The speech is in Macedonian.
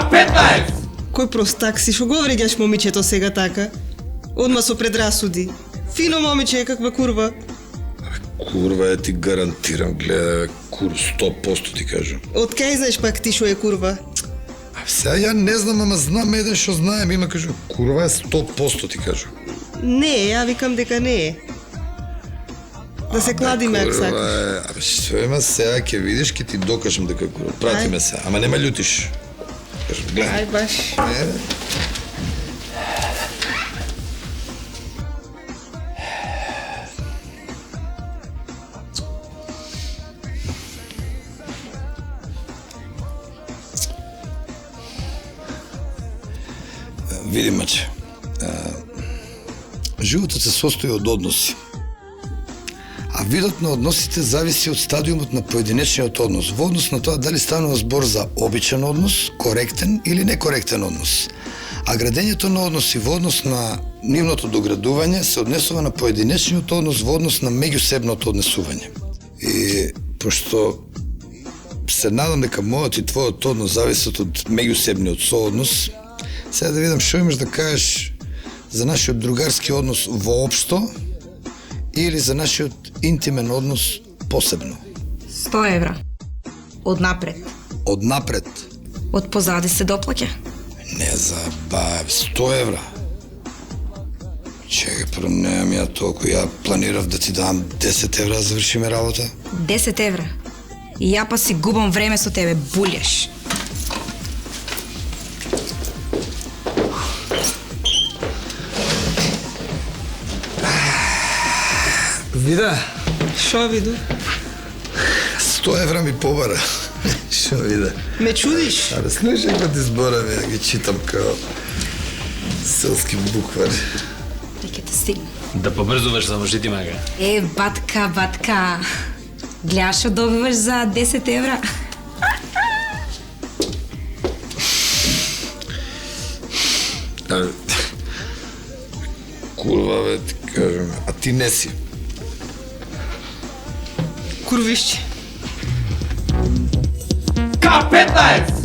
K15! Кој простак си, шо го вреѓаш момичето сега така? Одма со предрасуди. Фино момиче е, каква курва. Курва е, ти гарантирам, гледа, кур 100% ти кажам. Од кај знаеш пак ти шо е курва? Сега ја не знам, ама знам еден што знаем, има кажу, курва е 100% ти кажам. Не, ја викам дека не е. Да се кладиме ако сакаш. Абе, што има сега, ќе видиш, ќе ти докажам дека курва. Прати ме се, ама нема љутиш. Кажам, гледај. Ај баш. Види, маче, животот се состои од односи. А видот на односите зависи од стадиумот на поединечниот однос, во однос на тоа дали станува збор за обичен однос, коректен или некоректен однос. А градењето на односи во однос на нивното доградување се однесува на поединечниот однос во однос на меѓусебното однесување. И пошто се надам дека мојот и твојот однос зависат од меѓусебниот сооднос, сега да видам што имаш да кажеш за нашиот другарски однос воопшто или за нашиот интимен однос посебно. 100 евра. Однапред. Однапред? Од позади се доплаќа. Не забав, 100 евра. Чекай, прво немам ја толку, ја планирав да ти дам 10 евра да завршиме работа. 10 евра. И ја па си губам време со тебе, булјаш. Вида? Шо виду? 100 евра ми побара. Шо вида? Ме чудиш? Абе, слушай кога ти зборови, ја ги читам као селски буквари. Веќе те стигна. Да побрзуваш само жити мага. Батка. Гледаш што добиваш за 10 евра? Абе, курва, бе, ти кажем, а ти не си. Курвишче. K15!